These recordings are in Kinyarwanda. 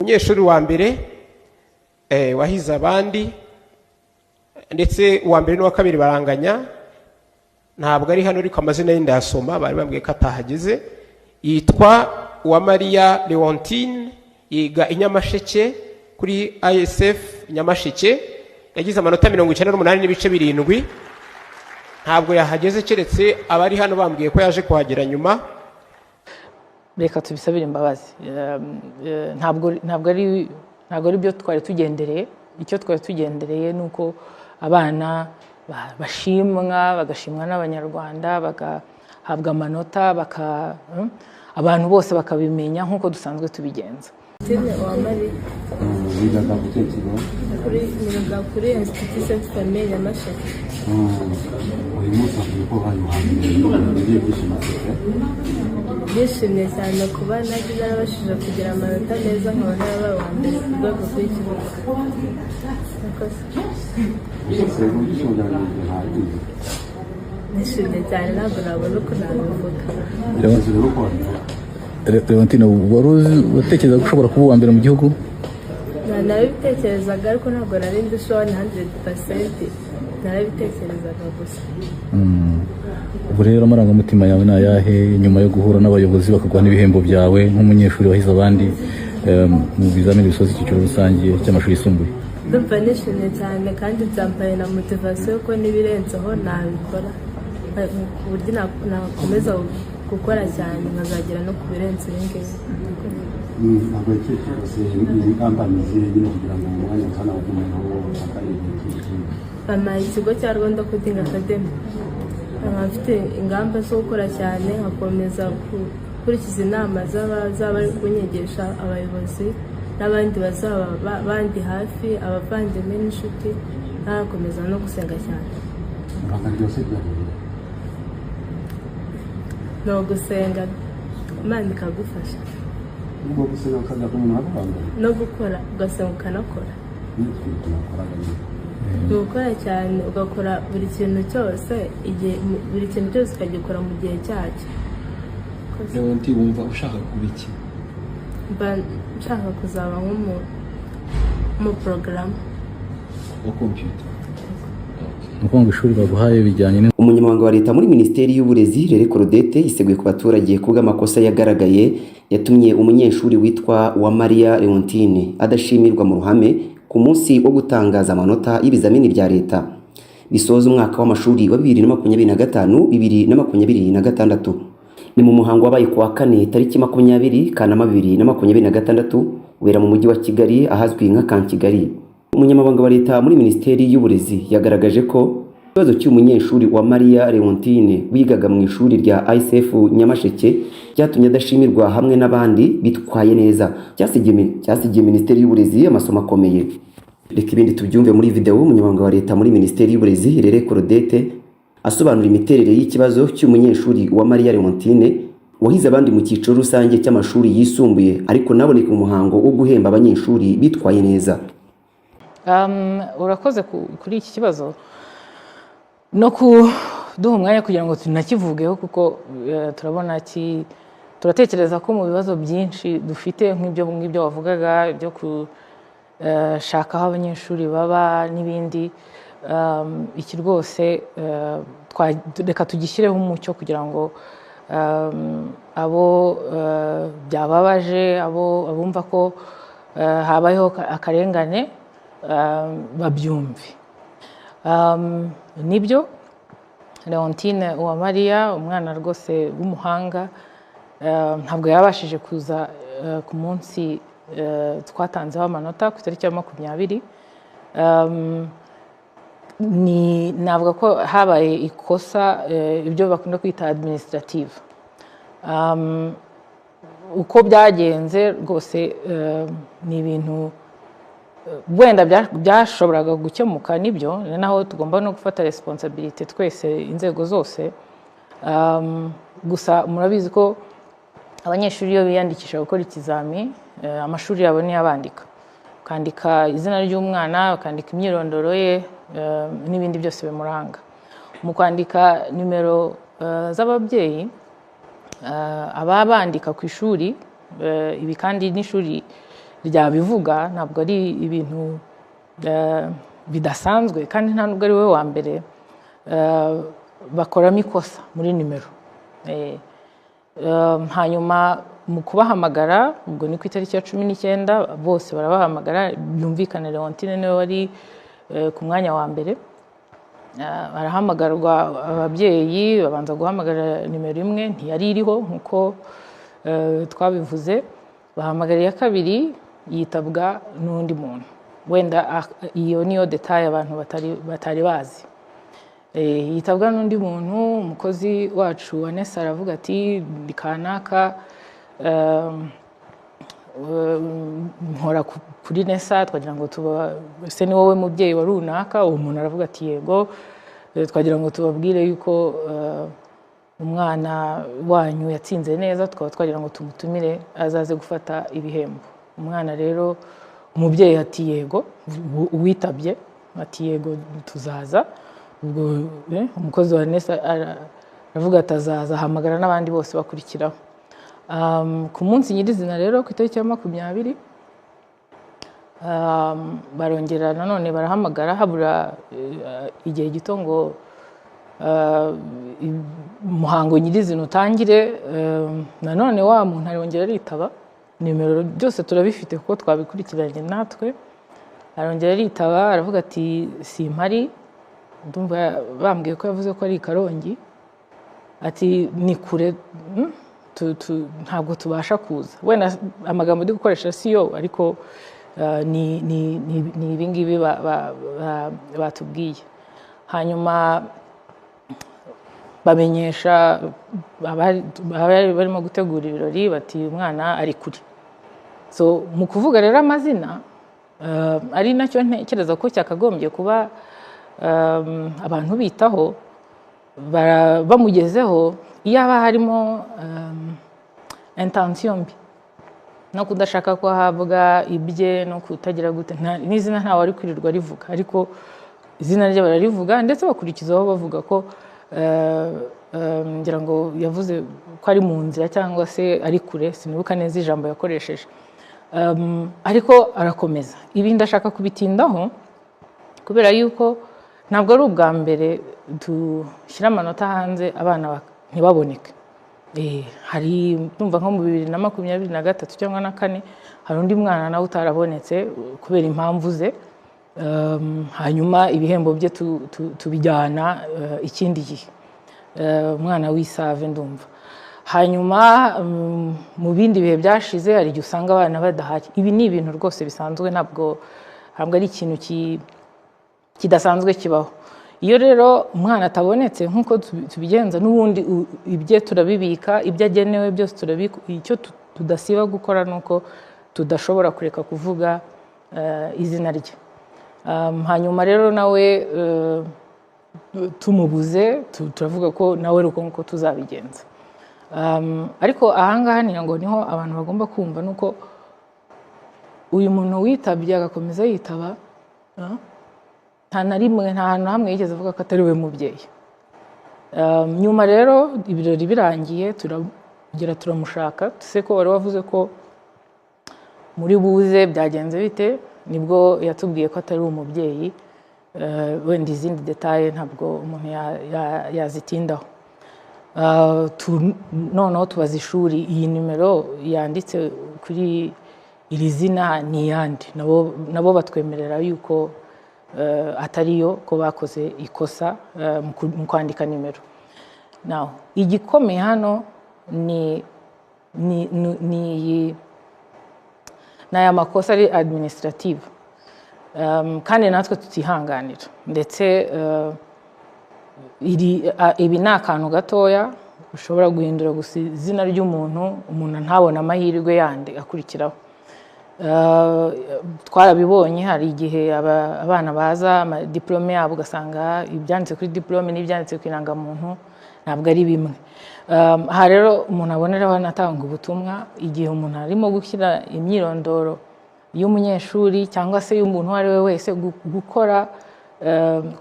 Umunyeshuri wa mbere wahize abandi ndetse uwa mbere n'uwa kabiri baranganya, ntabwo ari hano ariko amazina ye ndayasoma, bari bambwiye ko atahageze. Yitwa Uwamariya Leontine, yiga i Nyamasheke kuri ISF Nyamasheke, yagize amanota 98 n'ibice 7. Ntabwo yahageze keretse abari hano bambwiye ko yaje kuhagera nyuma. Reka tubisabire imbabazi. Ntabwo ari byo twari tugendereye. Icyo twari tugendereye nuko abana bashimwa, bagashimwa n'Abanyarwanda, bagahabwa amanota, abantu bose bakabimenya nk'uko dusanzwe tubigenza. Kuri Institut Sainte Famille Nyamasheke. Nishimye cyane kuba narabashije kugira amanota meza nkabona yabaye uwa mbere ku rwego rw'igihugu. Nishimye cyane ntabwo nabona uko nabivuga. Leontine, wari utekereza ko ushobora kuba uwa mbere mu gihugu? Narabitekerezaga ariko ntabwo nari ndi sure 100%. Narabitekerezaga gusa. Ubwo rero amarangamutima yawe ni ayahe nyuma yo guhura n'abayobozi bakaguha n'ibihembo byawe nk'umunyeshuri wahize abandi mu bizamini bisoza icyiciro rusange cy'amashuri yisumbuye? Ndumva nishimye cyane kandi byambaye na motivation ko n'ibirenzeho nabikora, ku buryo nakomeza gukora cyane nkazagera no ku birenze ibingibi. Ntabwo cyose n'ingambamizi nyine kugira ngo umwanya uzana umuntu amaye ikigo cya Rwanda Coding Academy. Afite ingamba zo gukora cyane, akomeza gukurikiza inama z'aba ari kunyigisha, abayobozi n'abandi bazaba bandi hafi, abavandimwe n'inshuti, narakomeza no gusenga cyane. No gusenga Imana ikagufasha no gukora, ugasenga ukanakora. Gukora cyane, ugakora buri kintu cyose, buri kintu cyose ukagikora mu gihe cyacyo. Leonti, wumva ushaka kuba iki? Nshaka kuzaba mu program wa computer. Nuko ishuri baguhaye bijyanye. Umunyamabanga wa leta muri Minisiteri y'Uburezi Rere Claudette yiseguye ku baturage kubw'amakosa yagaragaye yatumye umunyeshuri witwa Uwamariya Leontine adashimirwa mu ruhame ku munsi wo gutangaza amanota y'ibizamini bya leta bisoza umwaka w'amashuri wa 2025-2026. Ni mu muhango wabaye ku wa 4 tariki 20 Kanama 2026 ubera mu mujyi wa Kigali ahazwi nka Kankigali. Umunyamabanga wa leta muri Minisiteri y'Uburezi yagaragaje ko ikibazo cy'umunyeshuri Uwamariya Leontine wigaga mu ishuri rya ISF Nyamasheke cyatumye adashimirwa hamwe n'abandi bitwaye neza, cyasigiye Minisiteri y'Uburezi amasomo akomeye. Reka ibindi tubyumve muri video. Umunyamabanga wa leta muri Minisiteri y'Uburezi Rere Claudette asobanura imiterere y'ikibazo cy'umunyeshuri Uwamariya Leontine wahize abandi mu cyiciro rusange cy'amashuri yisumbuye ariko naboneka mu muhango wo guhemba abanyeshuri bitwaye neza. Urakoze kuri iki kibazo no kuduha umwanya kugira ngo tunakivugeho, kuko turabona turatekereza ko mu bibazo byinshi dufite nk'ibyo wavugaga byo gushaka aho abanyeshuri baba n'ibindi, iki rwose reka tugishyireho umucyo kugira ngo abo byababaje, abumva ko habayeho akarengane babyumve. Nibyo Leontine Uwamariya, umwana rwose w'umuhanga, ntabwo yabashije kuza ku munsi twatanzeho amanota ku itariki ya 20. Navuga ko habaye ikosa, ibyo bakunda kwita administrative. Uko byagenze rwose ni ibintu wenda byashoboraga gukemuka, nibyo naho tugomba no gufata responsibility twese, inzego zose. Gusa murabizi ko abanyeshuri iyo biyandikisha gukora ikizami, amashuri yabo ni abandika, ukandika izina ry'umwana, ukandika imyirondoro ye n'ibindi byose bimuranga. Mu kwandika nimero z'ababyeyi aba bandika ku ishuri, ibi kandi n'ishuri ryabivuga ntabwo ari ibintu bidasanzwe kandi nta nubwo ari we wa mbere bakoramo ikosa muri nimero. Hanyuma mu kubahamagara ubwo ni ku itariki ya 19 bose barabahamagara, byumvikane Leontine niwe wari ku mwanya wa mbere. Barahamagarwa ababyeyi babanza guhamagara nimero imwe ntiyari iriho nkuko twabivuze, bahamagara iya kabiri yitabwa n'undi muntu, wenda iyo niyo detail abantu batari bazi. Yitabwa n'undi muntu, umukozi wacu wa Nesa aravuga ati kanaka nkora kuri Nesa, twagira ngo se ni wowe mubyeyi wa runaka. Uwo muntu aravuga ati yego, twagira ngo tubabwire yuko umwana wanyu yatsinze neza, tukaba twagira ngo tumutumire azaze gufata ibihembo. Umwana rero umubyeyi ati yego, uwitabye ati yego tuzaza. Ubwo umukozi wa Nesa aravuga ati azaza, ahamagara n'abandi bose bakurikiraho. Ku munsi nyirizina rero ku itariki ya 20 barongera nanone barahamagara, habura igihe gito ngo umuhango nyirizina utangire. Nanone wa muntu arongera aritaba, nimero byose turabifite kuko twabikurikiranye natwe. Arongera aritaba aravuga ati simpari, ndumva bambwiye ko yavuze ko ari Karongi, ati ni kure ntabwo tubasha kuza. Wenda amagambo ndi gukoresha siyo, ariko ni ibingibi batubwiye. Hanyuma bamenyesha barimo gutegura ibirori bati umwana ari kure. So mu kuvuga rero amazina ari nacyo ntekereza ko cyakagombye kuba abantu bitaho, bamugezeho iyo haba harimo intention mbi no kudashaka ko havuga ibye no kutagira gute, n'izina ntawe ari kwirirwa rivuga, ariko izina rye bararivuga ndetse bakurikizaho bavuga ko ngira ngo yavuze ko ari mu nzira cyangwa se ari kure, sinibuka neza ijambo yakoresheje. Ariko arakomeza. Ibi ndashaka kubitindaho kubera yuko ntabwo ari ubwa mbere dushyira amanota hanze abana ntibaboneke. Hari ndumva nko mu 2023 cyangwa na 4 hari undi mwana nawe utarabonetse kubera impamvu ze. Hanyuma ibihembo bye tubijyana ikindi gihe, umwana w'Isave ndumva. Hanyuma mu bindi bihe byashize hari igihe usanga abana badahari. Ibi ni ibintu rwose bisanzwe, ntabwo ari ikintu kidasanzwe kibaho. Iyo rero umwana atabonetse nk'uko tubigenza n'ubundi, ibye turabibika, ibyo agenewe byose turabika. Icyo tudasiba gukora nuko tudashobora kureka kuvuga izina rye. Hanyuma rero nawe tumubuze, turavuga ko nawe ruko nkuko tuzabigenza. Ariko ahangaha ngo niho abantu bagomba kumva nuko uyu muntu witabye agakomeza yitaba, nta na rimwe, nta hantu hamwe yigeze avuga ko atari we mubyeyi. Nyuma rero ibirori birangiye turamushaka, tuse ko wari wavuze ko muri buze byagenze bite, nibwo yatubwiye ko atari umubyeyi. Wenda izindi detaye ntabwo umuntu yazitindaho. Noneho tubaza ishuri, iyi nimero yanditse kuri iri zina ni iyande. Nabo batwemerera yuko atariyo, ko bakoze ikosa mu kwandika nimero. Now igikomeye hano ni aya makosa ari administrative, kandi natwe tutihanganira. Ndetse ibi ni akantu gatoya ushobora guhindura gusa izina ry'umuntu, umuntu ntabona amahirwe yandi akurikiraho. Twarabibonye, hari igihe abana baza diplome yabo ugasanga ibyanditse kuri diplome n'ibyanditse ku irangamuntu ntabwo ari bimwe. Aha rero umuntu aboneraho anatanga ubutumwa igihe umuntu arimo gushyira imyirondoro y'umunyeshuri cyangwa se y'umuntu uwo ari we wese, gukora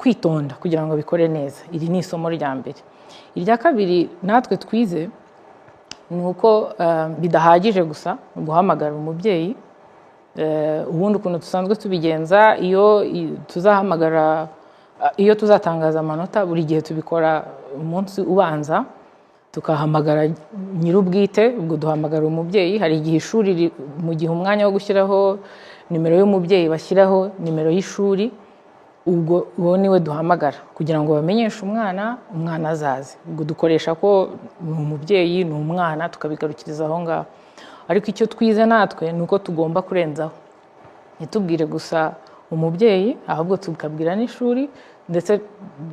kwitonda kugira ngo bikore neza. Iri ni isomo rya mbere. Irya kabiri natwe twize ni uko bidahagije gusa guhamagara umubyeyi, ubundi ukuntu dusanzwe tubigenza iyo tuzatangaza amanota buri gihe tubikora umunsi ubanza tukahamagara nyir'ubwite, ubwo duhamagara umubyeyi. Hari igihe ishuri mu gihe umwanya wo gushyiraho nimero y'umubyeyi bashyiraho nimero y'ishuri, ubwo uwo niwe duhamagara kugira ngo bamenyeshe umwana azaze. Ubwo dukoresha ko ni umubyeyi ni umwana tukabigarukiriza aho ngaho. Ariko icyo twize natwe ni uko tugomba kurenzaho, ntitubwire gusa umubyeyi ahubwo tukabwira n'ishuri, ndetse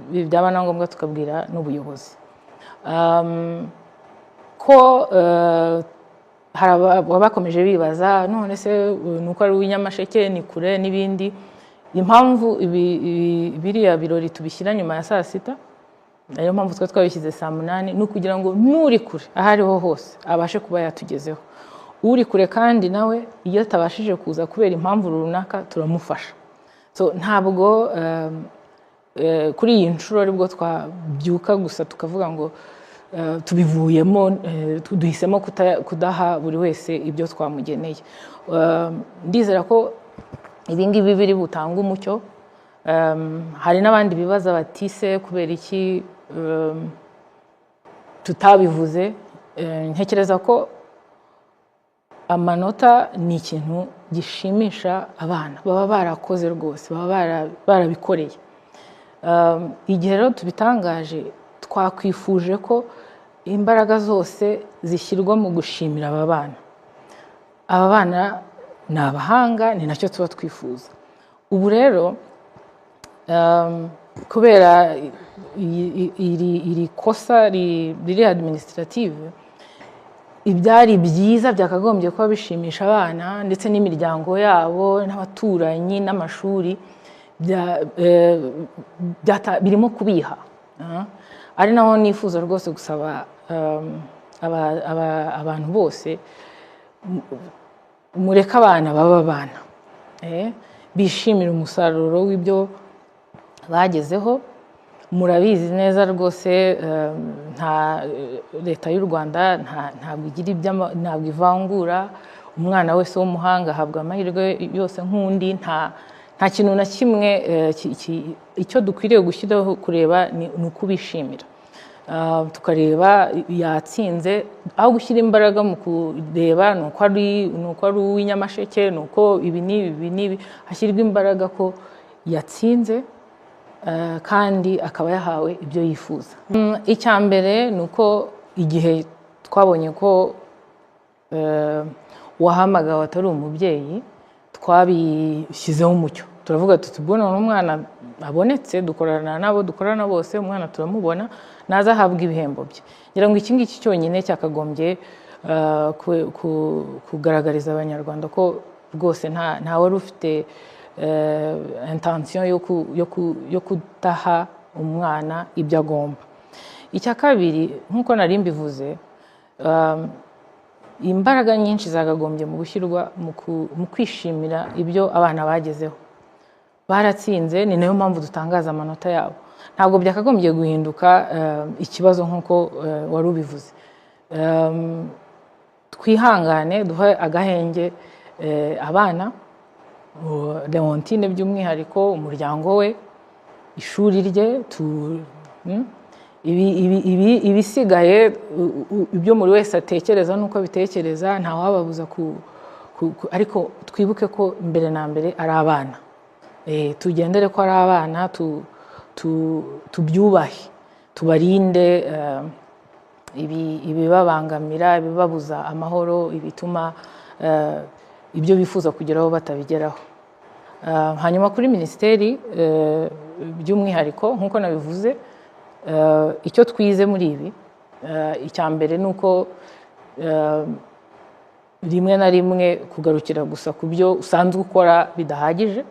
byaba na ngombwa tukabwira n'ubuyobozi. Ko hari abakomeje bibaza none se nuko ari uw'inyamasheke ni kure n'ibindi. Impamvu biriya birori tubishyira nyuma ya saa sita, niyo mpamvu twe twabishyize saa 8, ni ukugira ngo n'uri kure aho ariho hose abashe kuba yatugezeho. Uri kure kandi nawe iyo atabashije kuza kubera impamvu runaka turamufasha. So ntabwo kuri iyi nshuro aribwo twabyuka gusa tukavuga ngo tubivuyemo, duhisemo kudaha buri wese ibyo twamugeneye. Ndizera ko ibingibi biri butanga umucyo. Hari n'abandi bibaza bati se kubera iki tutabivuze. Ntekereza ko amanota ni ikintu gishimisha abana, baba barakoze rwose, baba barabikoreye. Igihe rero tubitangaje twakwifuje ko imbaraga zose zishyirwa mu gushimira aba bana. Aba bana ni abahanga, ni nacyo tuba twifuza. Ubu rero kubera iri kosa riri administrative, ibyari byiza byakagombye kuba bishimisha abana ndetse n'imiryango yabo n'abaturanyi n'amashuri birimo kubiha. Ari naho nifuza rwose gusaba abantu bose, mureke abana baba abana, bishimira umusaruro w'ibyo bagezeho. Murabizi neza rwose nta leta y'u Rwanda ntabwo ivangura. Umwana wese w'umuhanga ahabwa amahirwe yose nk'undi. Nta kintu na kimwe. Icyo dukwiriye gushyiraho kureba ni ukubishimira, tukareba yatsinze, aho gushyira imbaraga mu kureba ni uko ari uw'inyamasheke, ni uko ibi n'ibi. Hashyirwa imbaraga ko yatsinze kandi akaba yahawe ibyo yifuza. Icya mbere ni uko igihe twabonye ko uwahamagawe atari umubyeyi, twabishyizeho umucyo. Turavuga tuti ubwo none umwana abonetse, dukorana nabo dukorana bose, umwana turamubona, naza ahabwa ibihembo bye. Ngira ngo iki ngiki cyonyine cyakagombye kugaragariza abanyarwanda ko rwose nta wari ufite intention yo kudaha umwana ibyo agomba. Icya kabiri, nk'uko nari mbivuze, imbaraga nyinshi zagagombye mu gushyirwa mu kwishimira ibyo abana bagezeho. Baratsinze, ni nayo mpamvu dutangaza amanota yabo. Ntabwo byakagombye guhinduka ikibazo nk'uko wari ubivuze. Twihangane, duhe agahenge abana, Leontine by'umwihariko, umuryango we, ishuri rye, ibisigaye ibyo muri wese atekereza nuko abitekereza, ntawababuza ariko twibuke ko mbere na mbere ari abana. Tugendere ko ari abana, tubyubahe, tubarinde ibibabangamira, ibibabuza amahoro, ibituma ibyo bifuza kugeraho batabigeraho. Hanyuma kuri minisiteri by'umwihariko, nk'uko nabivuze, icyo twize muri ibi, icya mbere ni uko rimwe na rimwe kugarukira gusa ku byo usanzwe ukora bidahagije.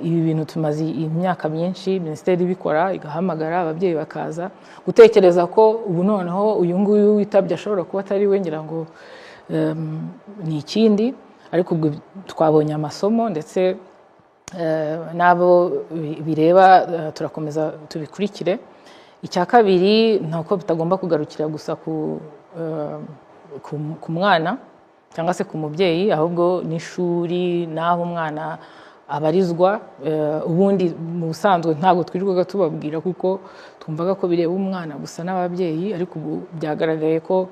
Ibi bintu tumaze imyaka myinshi minisiteri ibikora, igahamagara ababyeyi bakaza, gutekereza ko ubu noneho uyu nguyu witabye ashobora kuba atari we, ngira ngo ni ikindi. Ariko ubwo twabonye amasomo, ndetse n'abo bireba turakomeza tubikurikire. Icya kabiri ni uko bitagomba kugarukira gusa ku mwana, cyangwa se ku mubyeyi, ahubwo n'ishuri n'aho umwana abarizwa. Ubundi mu busanzwe ntabwo twirirwaga tubabwira kuko twumvaga ko bireba umwana gusa n'ababyeyi, ariko ubu byagaragaye ko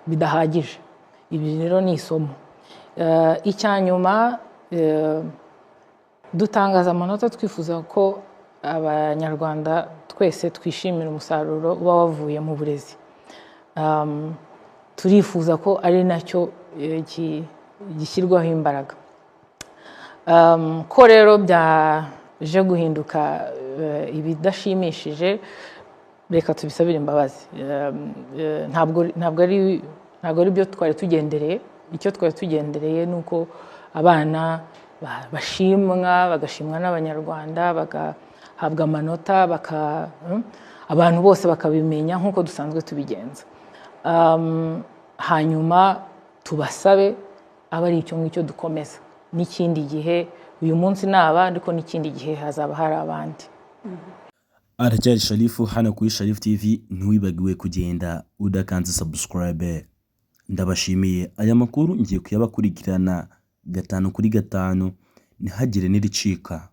bidahagije. Ibi rero ni isomo. Icyanyuma, dutangaza amanota twifuza ko abanyarwanda twese twishimira umusaruro uba wavuye mu burezi. Turifuza ko ari nacyo gishyirwaho imbaraga. Ko rero byaje guhinduka ibidashimishije, reka tubisabire imbabazi. Ntabwo ari byo twari tugendereye. Icyo twari tugendereye ni uko abana bashimwa, bagashimwa n'abanyarwanda, bagahabwa amanota, abantu bose bakabimenya nk'uko dusanzwe tubigenza. Hanyuma tubasabe aba ari icyo ngicyo dukomeza. N'ikindi gihe, uyu munsi naba, ariko n'ikindi gihe hazaba hari abandi. Aracyari Sharifu hano kuri Sharifu TV. Ntiwibagiwe kugenda udakanze subscribe. Ndabashimiye. Aya makuru ngiye kuyabakurikirana 5 kuri 5, ntihagire n'iricika.